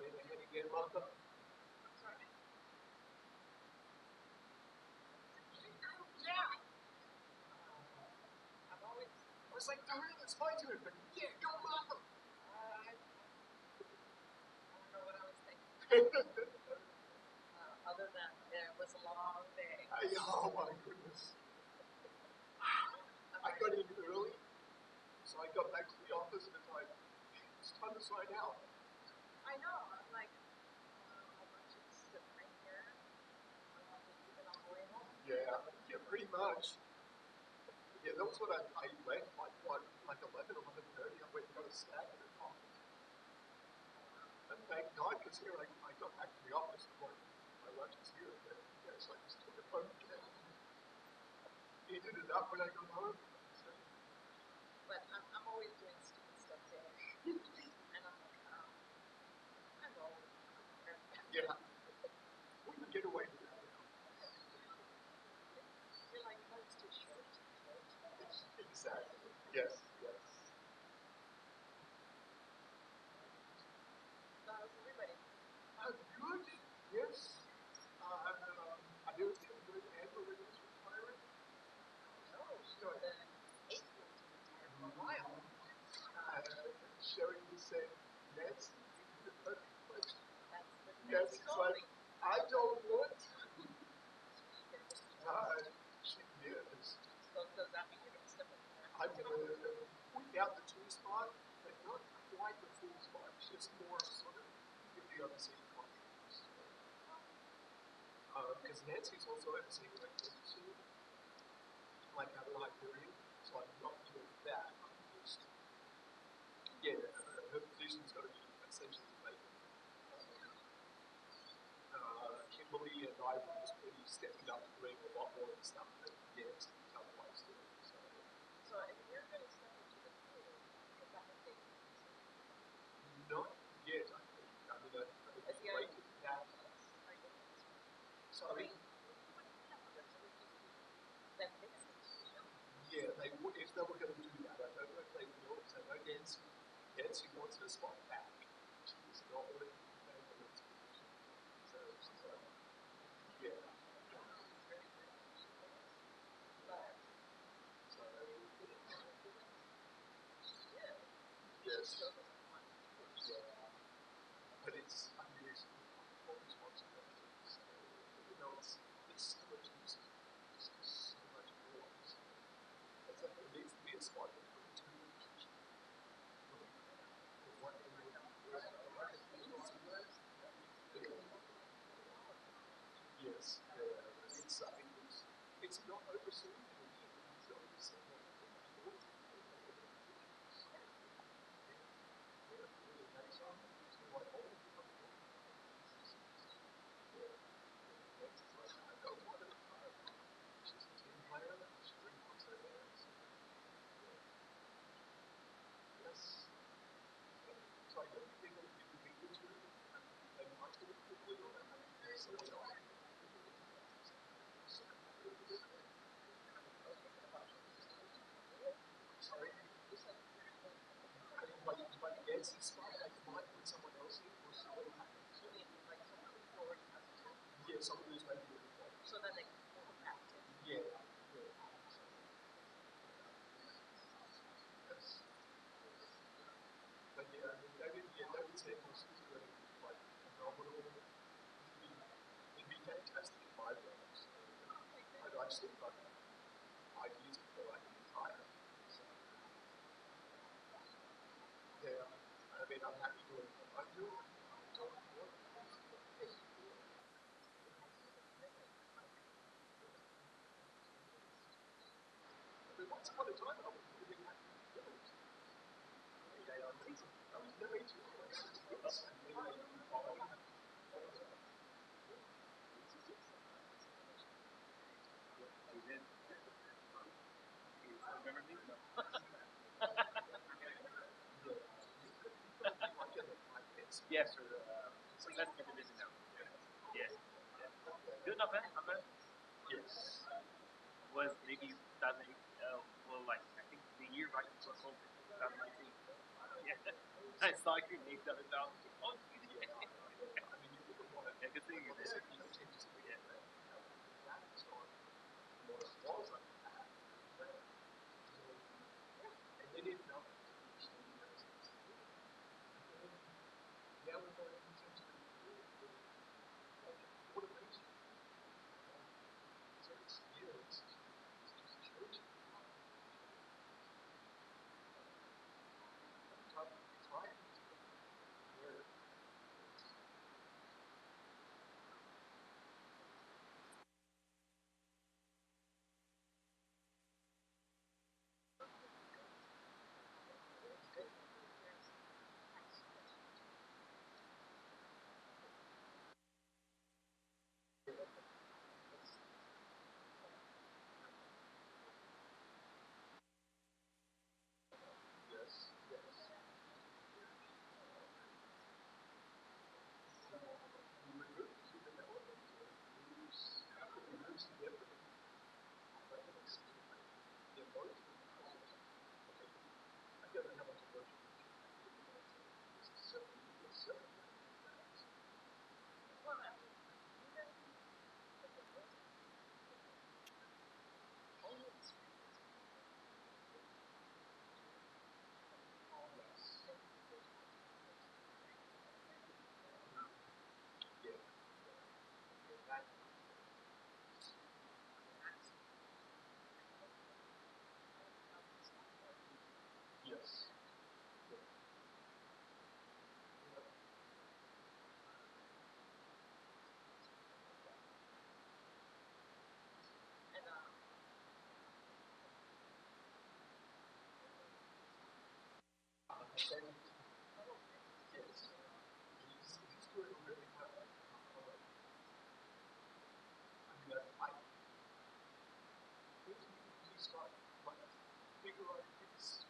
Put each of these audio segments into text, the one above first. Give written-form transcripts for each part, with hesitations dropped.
And again, Martha. Yeah. I was like, don't really explain to him, but yeah, go Martha. I don't know what I was thinking. Other than it was a long day. Oh my goodness. I got in early, so I got back to the office and it's like, it's time to sign out. I know. I'm like, I want you to sit right here. Even on the way home. Yeah, pretty much. Yeah, that was what I left like 11 or 11:30. I went and got a snack at the office. And thank God, because here I got back to the office and my lunch was here. And so I just took it home again. Eated it up when I got home. So. But I'm always doing stupid stuff there. And I'm like, I'm old. Yeah. We can get away with that now. You're like, life's too short. Exactly. Yes. How's everybody? Good. Yes. I do feel good. Andrew is retiring. No, sure. The 8 years retired for a while. Sherry said, Nancy, you the perfect question. That's what Nancy told me. I don't want to. She is. So does that mean you're going to step in there? I'm going to point out the two spot, but not quite the full spot. It's just more sort of give the overseeing contracts. Because Nancy's also overseeing the electricity, like out of Hyperion, so I'm not doing that. I'm just, her position's got to be essentially vacant. Kimberly and I will just be stepping up and doing a lot more of the stuff that Nancy is otherwise doing. So if you're going to step into the field, is that what they do? Not yet, I think. I mean, it's great to have us. Sorry? Yeah, they would, if they were going to do that. I don't know if they will, because I know Nancy wants her spot back. She's not willing to pay for it. So, yeah. So, yes. Yeah. But it's unusual for responsibility. So, it's so much easier. It's just so much more. It's like it needs to be a spot that for two issues. Yes, it's not overseeing anything. It's overseeing she's a team player. She really wants her there. Yes. It's like everything that you can do to they might do it quickly or they might do someone else. Sorry? Like Nancy's spot, they might put someone else in or see what happens. Like someone who's already has a job. Yeah, someone who's maybe really good. So then they can pull the captain. Yeah. Yes. But yeah, David said was really like phenomenal. He'd be fantastic in my roles. I'd actually got ideas before I can retire. So, yeah, I mean, I'm happy doing what I'm doing. But once upon a time, I was really happy to do it. I was married to a person. Yes, sir. Let's get the business now. Yes. Good, not bad, not bad. Yes. Was maybe 2008, well, like, I think the year right before COVID, 2019. Yeah. I saw you made the other 1,000. Oh, Yeah, good thing. Well, yeah, you change to the end, right? That store, more walls like that, right? And they didn't know that. Yeah, we're going to potentially like motivation. So it's just church. Trying where yes, yes. We recruit to develop it. We lose the different. But it's the emotion. Okay. I don't know how much emotion. It's silly. Yeah. Yes. Yes. He's doing really well. I mean, I think he's got like figure out his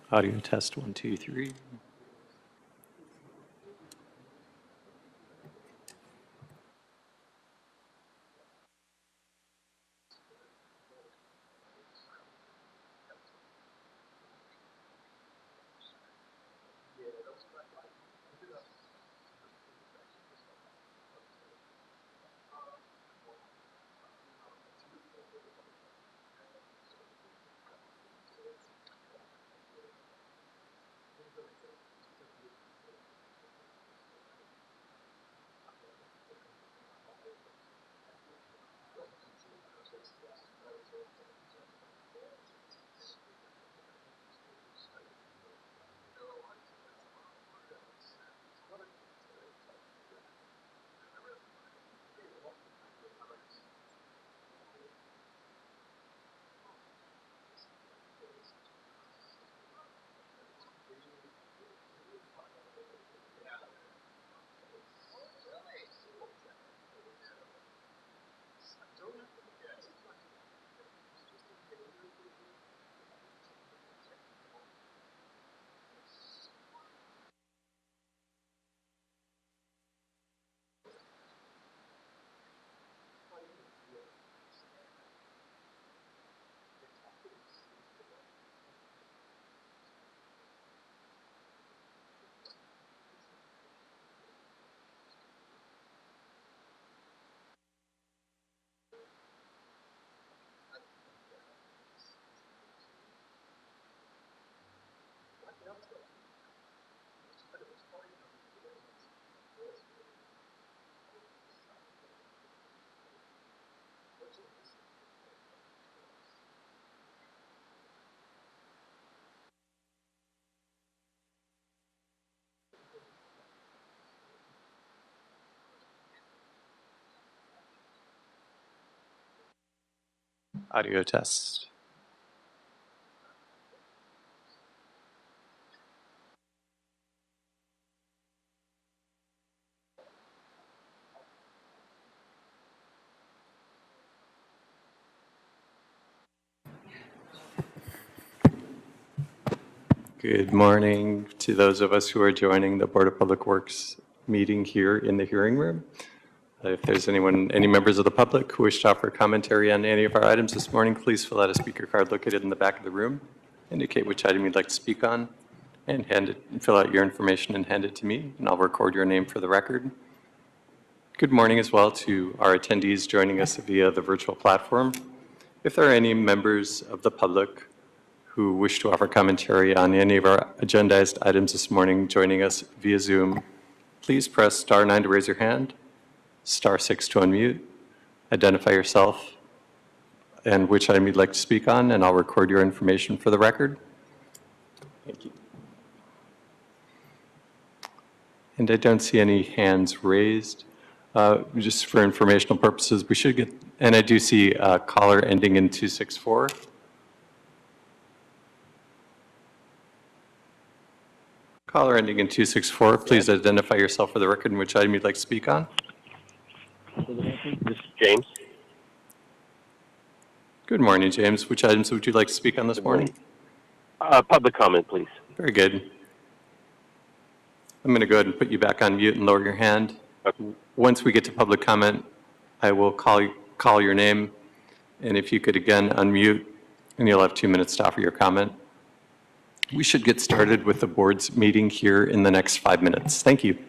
Audio test 1, 2, 3. Audio test. Good morning to those of us who are joining the Board of Public Works meeting here in the hearing room. If there's any members of the public who wish to offer commentary on any of our items this morning, please fill out a speaker card located in the back of the room. Indicate which item you'd like to speak on and fill out your information and hand it to me, and I'll record your name for the record. Good morning as well to our attendees joining us via the virtual platform. If there are any members of the public who wish to offer commentary on any of our agendized items this morning joining us via Zoom, please press *9 to raise your hand, *6 to unmute, identify yourself and which item you'd like to speak on, and I'll record your information for the record. Thank you. And I don't see any hands raised. Just for informational purposes, we should get, and I do see a caller ending in 264. Caller ending in 264, please identify yourself for the record and which item you'd like to speak on. This is James. Good morning, James. Which items would you like to speak on this morning? Public comment, please. Very good. I'm going to go ahead and put you back on mute and lower your hand. Okay. Once we get to public comment, I will call your name, and if you could again unmute, and you'll have 2 minutes to offer your comment. We should get started with the board's meeting here in the next 5 minutes. Thank you.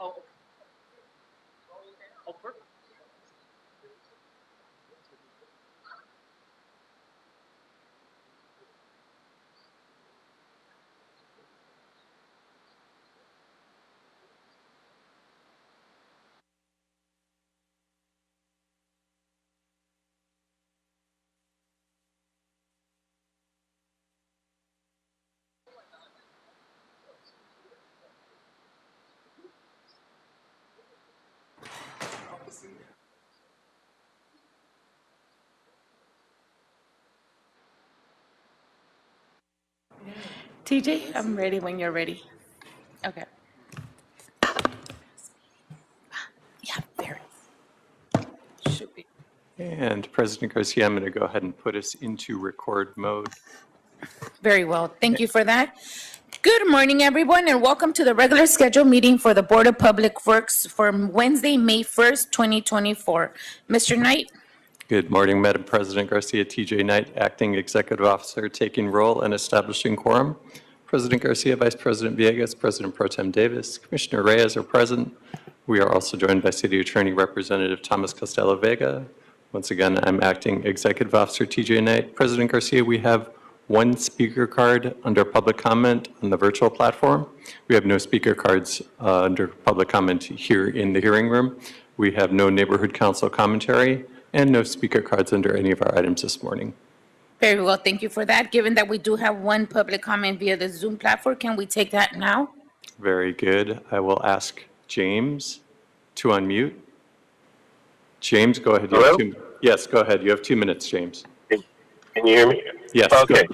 Oh. Oh, perfect. TJ, I'm ready when you're ready. Okay. Yeah, there. Should be. And President Garcia, I'm going to go ahead and put us into record mode. Very well. Thank you for that. Good morning, everyone, and welcome to the regular scheduled meeting for the Board of Public Works for Wednesday, May 1st, 2024. Mr. Knight? Good morning, Madam President Garcia. TJ Knight, Acting Executive Officer, taking roll and establishing quorum. President Garcia, Vice President Villegas, President Pro Tem Davis, Commissioner Reyes are present. We are also joined by City Attorney Representative Thomas Costello Vega. Once again, I'm Acting Executive Officer TJ Knight. President Garcia, we have one speaker card under public comment on the virtual platform. We have no speaker cards under public comment here in the hearing room. We have no neighborhood council commentary and no speaker cards under any of our items this morning. Very well. Thank you for that. Given that we do have one public comment via the Zoom platform, can we take that now? Very good. I will ask James to unmute. James, go ahead. Hello? Yes, go ahead. You have 2 minutes, James. Can you hear me? Yes. Okay.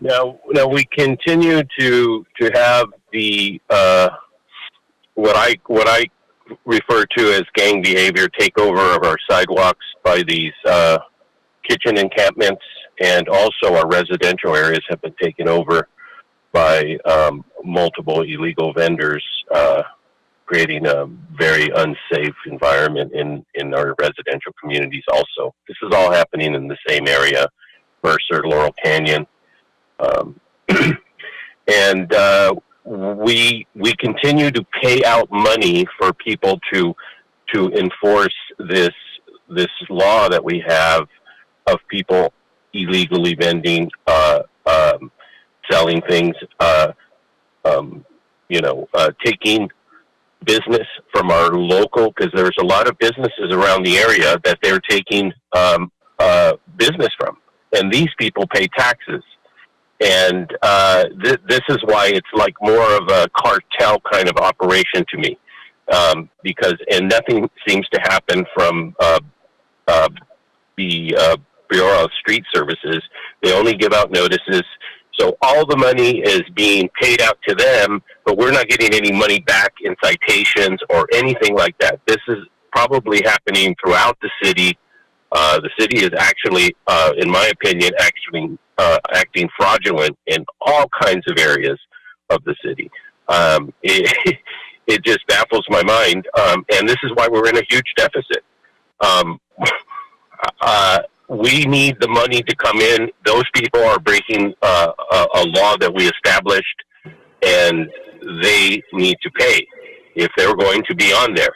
Now we continue to have the what I refer to as gang behavior take over of our sidewalks by these kitchen encampments, and also our residential areas have been taken over by multiple illegal vendors, creating a very unsafe environment in our residential communities also. This is all happening in the same area, Mercer, Laurel Canyon. And we continue to pay out money for people to enforce this law that we have of people illegally vending, selling things, taking business from our local, because there's a lot of businesses around the area that they're taking business from, and these people pay taxes. And this is why it's like more of a cartel kind of operation to me, because nothing seems to happen from the Bureau of Street Services. They only give out notices, so all the money is being paid out to them, but we're not getting any money back in citations or anything like that. This is probably happening throughout the city. The city is actually, in my opinion, acting fraudulent in all kinds of areas of the city. It just baffles my mind, and this is why we're in a huge deficit. We need the money to come in. Those people are breaking a law that we established, and they need to pay if they're going to be on there.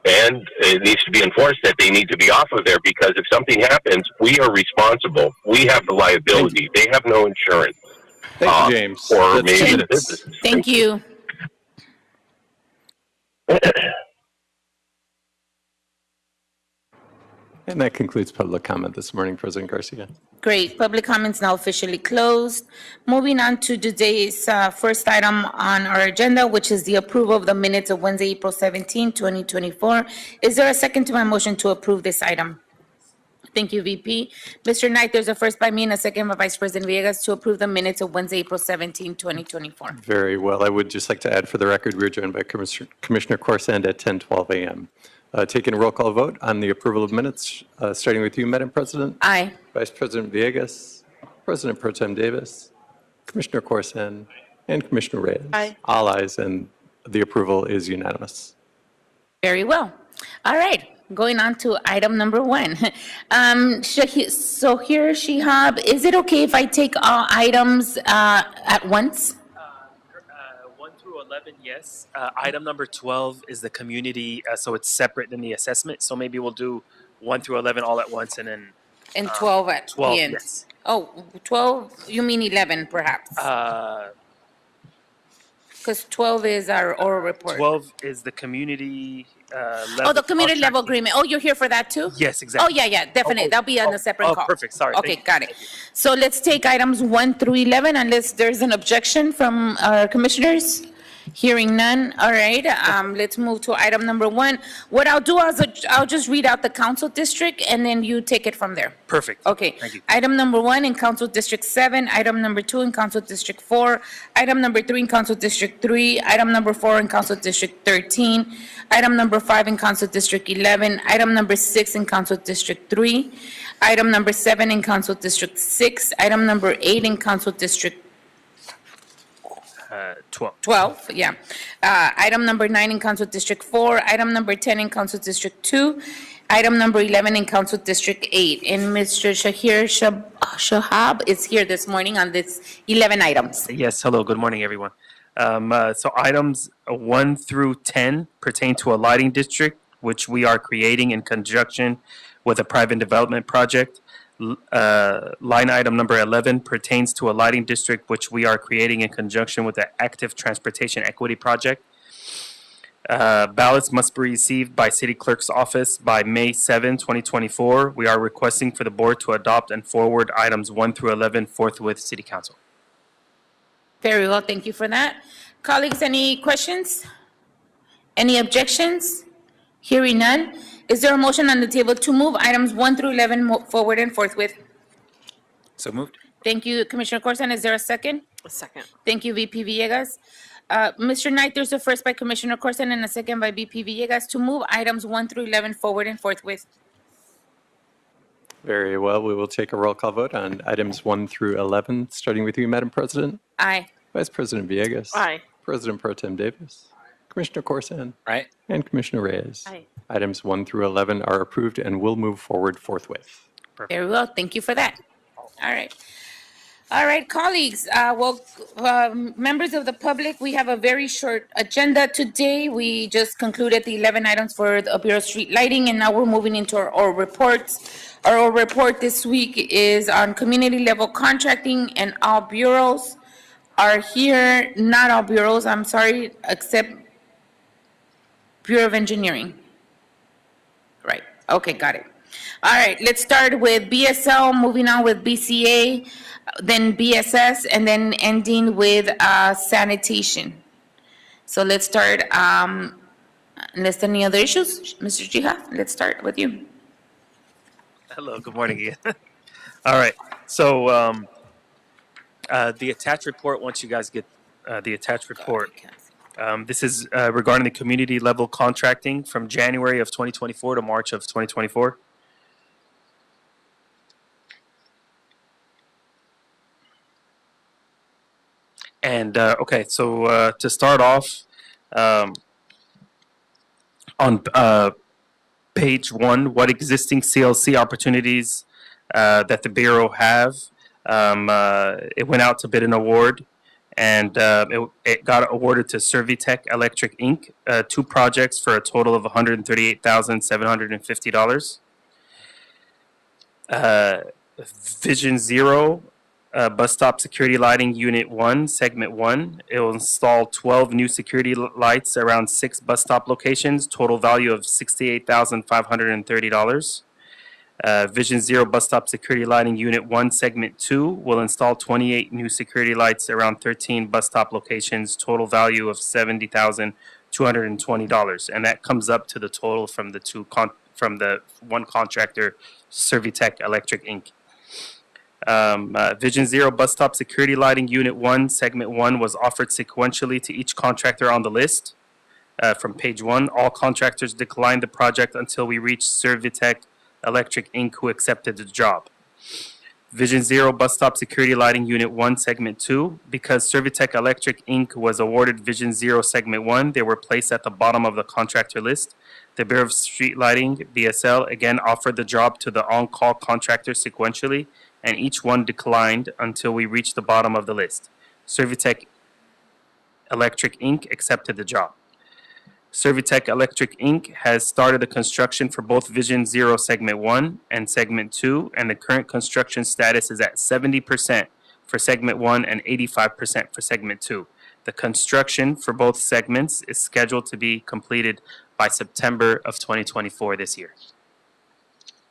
And it needs to be enforced that they need to be off of there, because if something happens, we are responsible. We have the liability. They have no insurance. Thank you, James. Or That's maybe 2 the minutes. business. Thank you. And that concludes public comment this morning, President Garcia. Great. Public comments now officially closed. Moving on to today's first item on our agenda, which is the approval of the minutes of Wednesday, April 17, 2024. Is there a second to my motion to approve this item? Thank you, VP. Mr. Knight, there's a first by me and a second by Vice President Villegas to approve the minutes of Wednesday, April 17, 2024. Very well. I would just like to add for the record, we were joined by Commissioner Corsand at 10:12 a.m. Taking a roll call vote on the approval of minutes, starting with you, Madam President. Aye. Vice President Villegas, President Pro Tem Davis, Commissioner Corsand, and Commissioner Reyes. Aye. All ayes, and the approval is unanimous. Very well. All right. Going on to item number 1. So here, Shihab, is it okay if I take all items at once? 1 through 11, yes. Item number 12 is the community, so it's separate than the assessment. So maybe we'll do 1 through 11 all at once, and then And 12 at 12, the end. yes. Oh, 12, you mean 11 perhaps? Because 12 is our oral report. 12 is the community level. Oh, the community level contracting. agreement. Oh, you're here for that too? Yes, Oh, exactly. yeah, definitely. That'll be on a separate call. Perfect. Sorry. Okay, Thank you. got it. So let's take items 1 through 11 unless there's an objection from our commissioners. Hearing none, all right, let's move to item number 1. What I'll do is I'll just read out the council district and then you take it from there. Perfect. Okay. Thank you. Item number 1 in Council District 7, item number 2 in Council District 4, item number 3 in Council District 3, item number 4 in Council District 13, item number 5 in Council District 11, item number 6 in Council District 3, item number 7 in Council District 6, item number 8 in Council District 12. 12, yeah. Item number 9 in Council District 4, item number 10 in Council District 2, item number 11 in Council District 8. And Mr. Shahab is here this morning on this 11 items. Yes, hello, good morning, everyone. So items 1 through 10 pertain to a lighting district, which we are creating in conjunction with a private development project. Line item number 11 pertains to a lighting district, which we are creating in conjunction with the Active Transportation Equity Project. Ballots must be received by City Clerk's office by May 7, 2024. We are requesting for the board to adopt and forward items 1 through 11 forthwith City Council. Very well, thank you for that. Colleagues, any questions? Any objections? Hearing none. Is there a motion on the table to move items 1 through 11 forward and forthwith? So moved. Thank you, Commissioner Corson. Is there a second? A second. Thank you, VP Villegas. Mr. Knight, there's a first by Commissioner Corson and a second by VP Villegas to move items 1 through 11 forward and forthwith. Very well. We will take a roll call vote on items 1 through 11, starting with you, Madam President. Aye. Vice President Villegas. Aye. President Pro Tem Davis. Commissioner Corson. Right. And Commissioner Reyes. Aye. Items 1 through 11 are approved and will move forward forthwith. Very well, thank you for that. All right. All right, colleagues, members of the public, we have a very short agenda today. We just concluded the 11 items for the Bureau of Street Lighting, and now we're moving into our oral reports. Our oral report this week is on community level contracting, and all bureaus are here, not all bureaus, I'm sorry, except Bureau of Engineering. Right, okay, got it. All right, let's start with BSL, moving on with BCA, then BSS, and then ending with sanitation. So let's start, unless there are any other issues, Mr. Jihad, let's start with you. Hello, good morning again. All right, so the attached report, once you guys get the attached report, this is regarding the community level contracting from January of 2024 to March of 2024. And okay, so to start off, on page 1, what existing CLC opportunities that the Bureau have. It went out to bid an award, and it got awarded to Servitech Electric Inc., 2 projects for a total of $138,750. Vision Zero, Bus Stop Security Lighting Unit 1, Segment 1. It will install 12 new security lights around 6 bus stop locations, total value of $68,530. Vision Zero Bus Stop Security Lighting Unit 1, Segment 2 will install 28 new security lights around 13 bus stop locations, total value of $70,220. And that comes up to the total from the one contractor, Servitech Electric Inc. Vision Zero Bus Stop Security Lighting Unit 1, Segment 1 was offered sequentially to each contractor on the list. From page 1, all contractors declined the project until we reached Servitech Electric Inc., who accepted the job. Vision Zero Bus Stop Security Lighting Unit 1, Segment 2. Because Servitech Electric Inc. was awarded Vision Zero Segment 1, they were placed at the bottom of the contractor list. The Bureau of Street Lighting, BSL, again offered the job to the on-call contractor sequentially, and each one declined until we reached the bottom of the list. Servitech Electric, Inc. accepted the job. Servitech Electric, Inc. has started the construction for both Vision Zero Segment 1 and Segment 2, and the current construction status is at 70% for Segment 1 and 85% for Segment 2. The construction for both segments is scheduled to be completed by September of 2024 this year.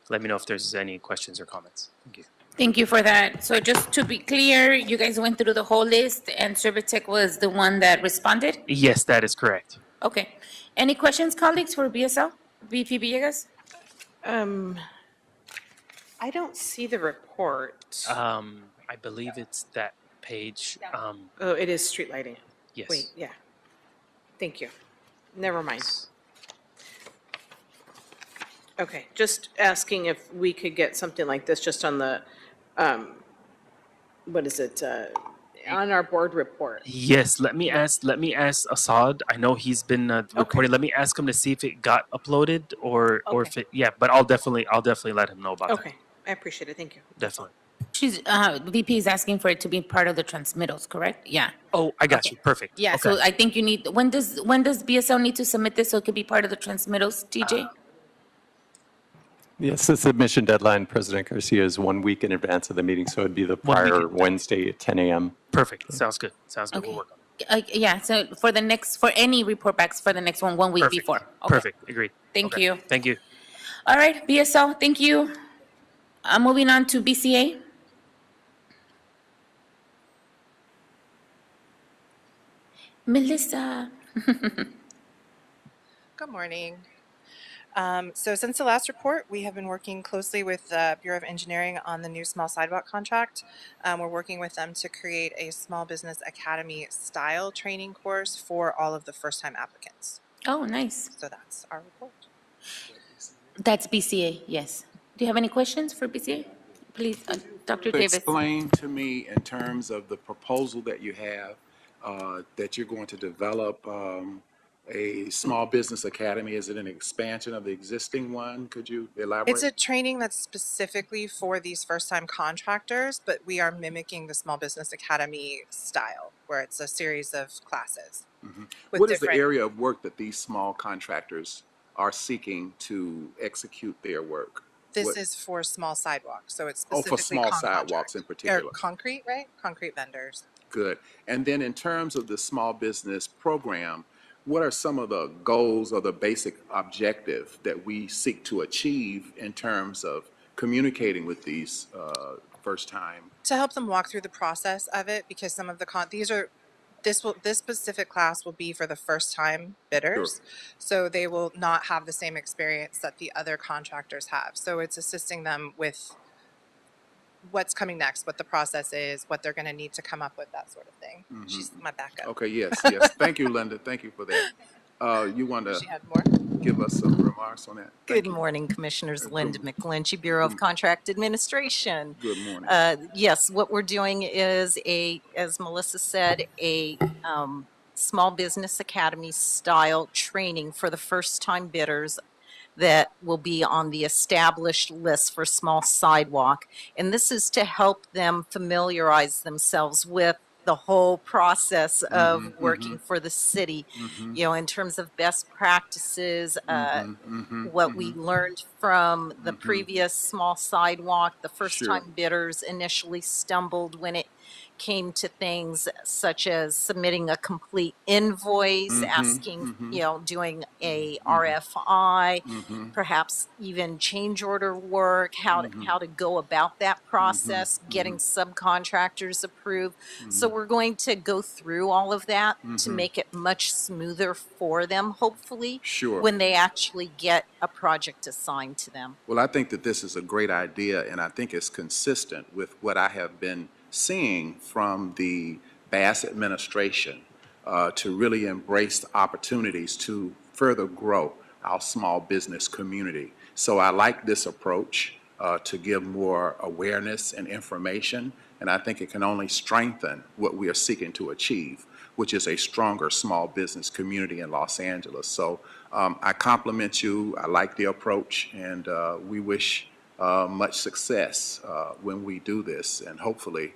Let me know if there's any questions or comments. Thank you. Thank you for that. So just to be clear, you guys went through the whole list and Servitech was the one that responded? Yes, that is correct. Okay. Any questions, colleagues, for BSL? VP Villegas? I don't see the report. I believe it's that page. Oh, it is street lighting. Yes. Wait, yeah. Thank you. Never mind. Okay, just asking if we could get something like this just on the, what is it, on our board report. Yes, let me ask Assad. I know he's been reporting. Let me ask him to see if it got uploaded or if it, yeah, but I'll definitely let him know about that. Okay, I appreciate it. Thank you. Definitely. She's, VP is asking for it to be part of the transmittals, correct? Yeah. Oh, I got you. Perfect. Yeah, Okay. so I think you need, when does BSL need to submit this so it could be part of the transmittals, TJ? Yes, the submission deadline, President Garcia, is 1 week in advance of the meeting, so it'd be the 1 week prior in- Wednesday at 10 a.m. Perfect. Sounds good. Sounds good. We'll Okay. work on it. Yeah, so for any report backs for the next one, 1 week Perfect. before. Okay. Perfect. Agreed. Thank Okay. you. Thank you. All right, BSL, thank you. Moving on to BCA. Melissa. Good morning. So since the last report, we have been working closely with the Bureau of Engineering on the new small sidewalk contract. We're working with them to create a small business academy style training course for all of the first-time applicants. Oh, nice. So that's our report. That's BCA, yes. Do you have any questions for BCA? Please, Dr. To Davis. explain to me in terms of the proposal that you have, that you're going to develop a small business academy. Is it an expansion of the existing one? Could you elaborate? It's a training that's specifically for these first-time contractors, but we are mimicking the Small Business Academy style, where it's a series of classes. with What is the different- area of work that these small contractors are seeking to execute their work? This What- is for small sidewalks, so it's Oh, specifically for small sidewalks in Or particular. concrete, right? Concrete vendors. Good. And then in terms of the small business program, what are some of the goals or the basic objective that we seek to achieve in terms of communicating with these first-time? To help them walk through the process of it, because some of the this specific class will be for the first time bidders. So they will not have the same experience that the other contractors have. So it's assisting them with what's coming next, what the process is, what they're going to need to come up with, that sort of thing. She's my backup. Okay, yes, yes. Thank you, Linda. Thank you for that. You want She to had more. give us some remarks on that? Thank Good you. morning, Commissioners. Linda McGlinchey, Bureau of Contract Administration. Good morning. Yes, what we're doing is as Melissa said, a small business academy style training for the first-time bidders that will be on the established list for small sidewalk. And this is to help them familiarize themselves with the whole process of working for the city, you know, in terms of best practices, what we learned from the previous small sidewalk. The first-time bidders initially stumbled when it came to things such as submitting a complete invoice, asking, you know, doing a RFI, perhaps even change order work, how to go about that process, getting subcontractors approved. So we're going to go through all of that to make it much smoother for them, hopefully, Sure. when they actually get a project assigned to them. Well, I think that this is a great idea, and I think it's consistent with what I have been seeing from the Bass administration to really embrace the opportunities to further grow our small business community. So I like this approach to give more awareness and information, and I think it can only strengthen what we are seeking to achieve, which is a stronger small business community in Los Angeles. So I compliment you. I like the approach, and we wish much success when we do this, and hopefully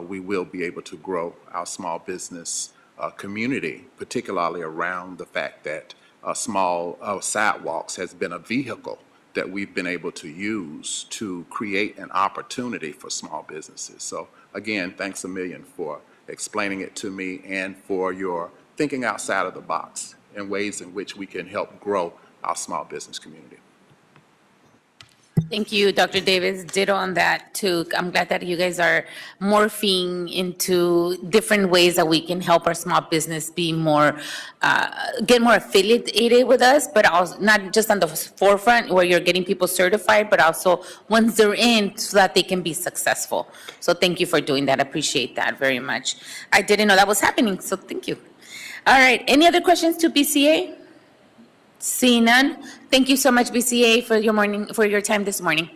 we will be able to grow our small business community, particularly around the fact that small sidewalks has been a vehicle that we've been able to use to create an opportunity for small businesses. So again, thanks a million for explaining it to me and for your thinking outside of the box in ways in which we can help grow our small business community. Thank you, Dr. Davis. Ditto on that too. I'm glad that you guys are morphing into different ways that we can help our small business be more, get more affiliated with us, but also not just on the forefront where you're getting people certified, but also once they're in so that they can be successful. So thank you for doing that. I appreciate that very much. I didn't know that was happening, so thank you. All right, any other questions to BCA? Seeing none, thank you so much, BCA, for your time this morning.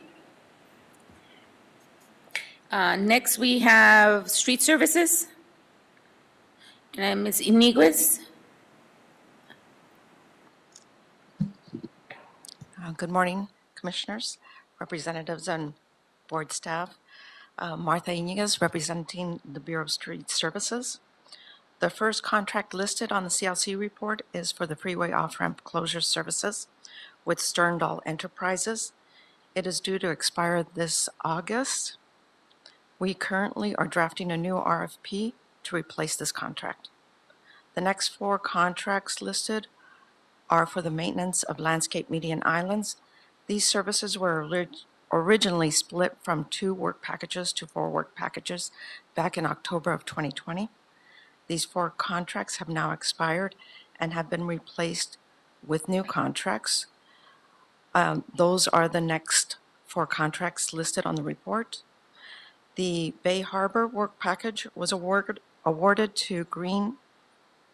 Next, we have street services. And Ms. Iniguez. Good morning, Commissioners, representatives, and board staff. Martha Iniguez, representing the Bureau of Street Services. The first contract listed on the CLC report is for the freeway off-ramp closure services with Sterndal Enterprises. It is due to expire this August. We currently are drafting a new RFP to replace this contract. The next 4 contracts listed are for the maintenance of landscape median islands. These services were originally split from 2 work packages to 4 work packages back in October of 2020. These 4 contracts have now expired and have been replaced with new contracts. Those are the next 4 contracts listed on the report. The Bay Harbor work package was awarded to Green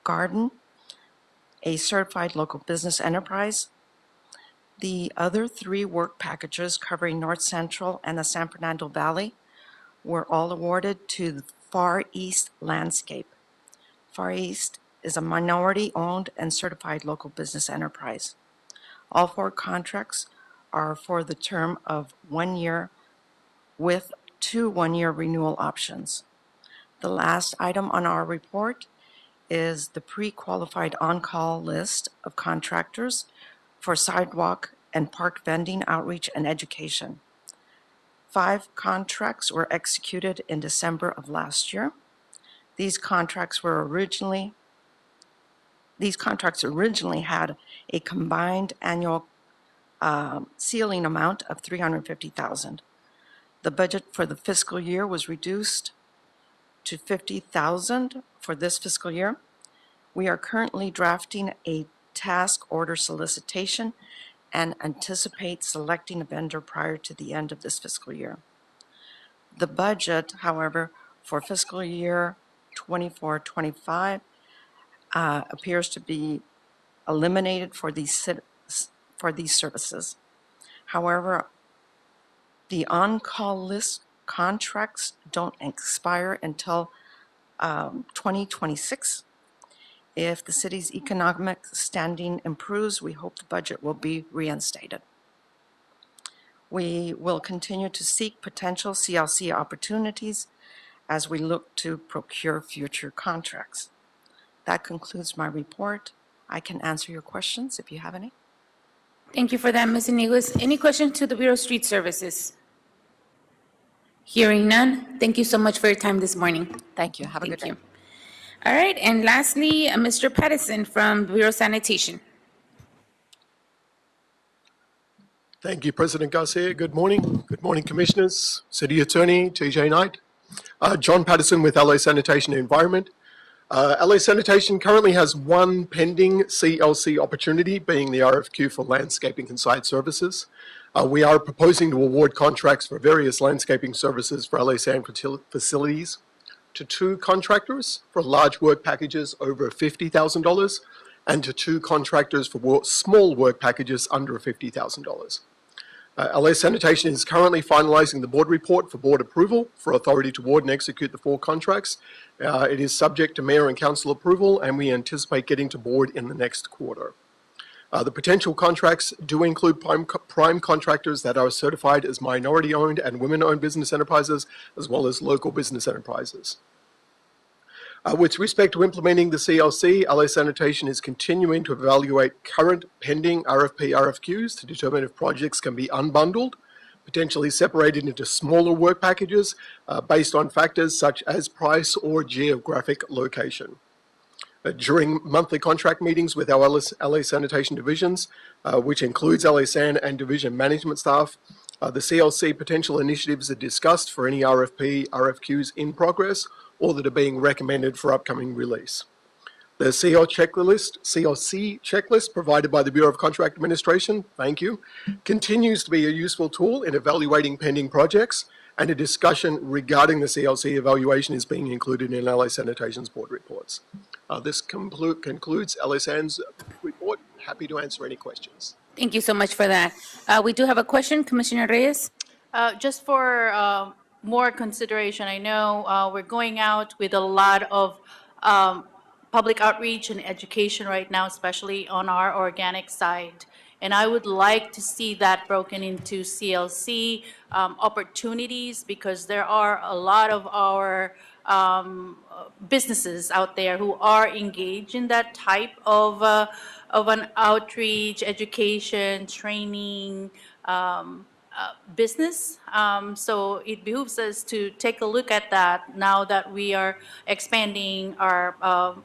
Garden, a certified local business enterprise. The other 3 work packages covering North Central and the San Fernando Valley were all awarded to the Far East Landscape. Far East is a minority-owned and certified local business enterprise. All 4 contracts are for the term of 1 year with 2 one-year renewal options. The last item on our report is the pre-qualified on-call list of contractors for sidewalk and park vending outreach and education. 5 contracts were executed in December of last year. These contracts originally had a combined annual ceiling amount of $350,000. The budget for the fiscal year was reduced to $50,000 for this fiscal year. We are currently drafting a task order solicitation and anticipate selecting a vendor prior to the end of this fiscal year. The budget, however, for fiscal year 24-25 appears to be eliminated for these services. However, the on-call list contracts don't expire until 2026. If the city's economic standing improves, we hope the budget will be reinstated. We will continue to seek potential CLC opportunities as we look to procure future contracts. That concludes my report. I can answer your questions if you have any. Thank you for that, Ms. Iniguez. Any questions to the Bureau of Street Services? Hearing none, thank you so much for your time this morning. Thank you. Have a good day. Thank you. All right, and lastly, Mr. Patterson from Bureau of Sanitation. Thank you, President Garcia. Good morning. Good morning, Commissioners, City Attorney, TJ Knight. John Patterson with LA Sanitation and Environment. LA Sanitation currently has 1 pending CLC opportunity, being the RFQ for landscaping and site services. We are proposing to award contracts for various landscaping services for LA San facilities to 2 contractors for large work packages over $50,000 and to 2 contractors for small work packages under $50,000. LA Sanitation is currently finalizing the board report for board approval for authority to award and execute the 4 contracts. It is subject to mayor and council approval, and we anticipate getting to board in the next quarter. The potential contracts do include prime contractors that are certified as minority-owned and women-owned business enterprises, as well as local business enterprises. With respect to implementing the CLC, LA Sanitation is continuing to evaluate current pending RFP RFQs to determine if projects can be unbundled, potentially separated into smaller work packages based on factors such as price or geographic location. During monthly contract meetings with our LA Sanitation divisions, which includes LA San and division management staff, the CLC potential initiatives are discussed for any RFP, RFQs in progress or that are being recommended for upcoming release. The CLC checklist provided by the Bureau of Contract Administration, thank you, continues to be a useful tool in evaluating pending projects, and a discussion regarding the CLC evaluation is being included in LA Sanitation's board reports. This concludes LA San's report. Happy to answer any questions. Thank you so much for that. We do have a question, Commissioner Reyes. Just for more consideration, I know we're going out with a lot of public outreach and education right now, especially on our organic side. And I would like to see that broken into CLC opportunities, because there are a lot of our businesses out there who are engaged in that type of an outreach, education, training, business. So it behooves us to take a look at that now that we are expanding our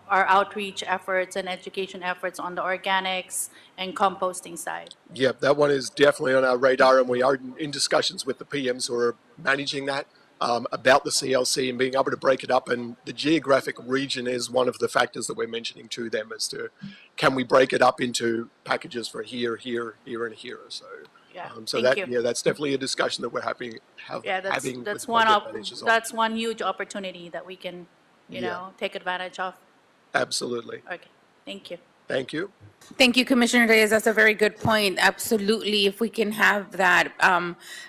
outreach efforts and education efforts on the organics and composting side. Yep, that one is definitely on our radar, and we are in discussions with the PMs who are managing that about the CLC and being able to break it up. And the geographic region is one of the factors that we're mentioning to them as to, can we break it up into packages for here, here, here, and here. So. Yeah, So thank that, you. that's definitely a discussion that we're having That's with one project managers on. that's one huge opportunity that we can, you know, take advantage of. Absolutely. Okay, thank you. Thank you. Thank you, Commissioner Reyes. That's a very good point. Absolutely. If we can have that,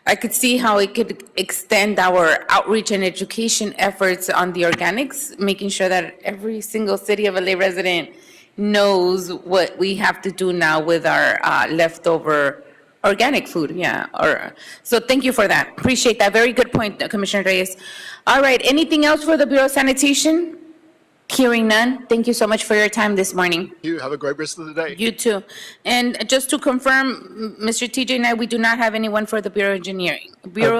I could see how it could extend our outreach and education efforts on the organics, making sure that every single City of LA resident knows what we have to do now with our leftover organic food. Yeah. So thank you for that. Appreciate that. Very good point, Commissioner Reyes. All right. Anything else for the Bureau of Sanitation? Hearing none. Thank you so much for your time this morning. You have a great rest of the day. You too. And just to confirm, Mr. TJ and I, we do not have anyone for the Bureau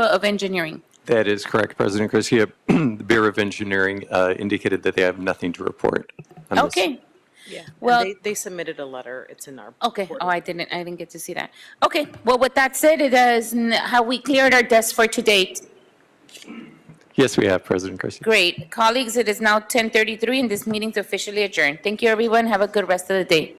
of Engineering. That is correct, President Garcia. The Bureau of Engineering indicated that they have nothing to report on this. Okay. Yeah. Well- Well, they submitted a letter. It's in our. Okay. board Oh, I didn't get to see that. Okay. Well, with that said, it is how we cleared our desks for today. Yes, we have, President Garcia. Great. Colleagues, it is now 10:33 and this meeting's officially adjourned. Thank you, everyone. Have a good rest of the day.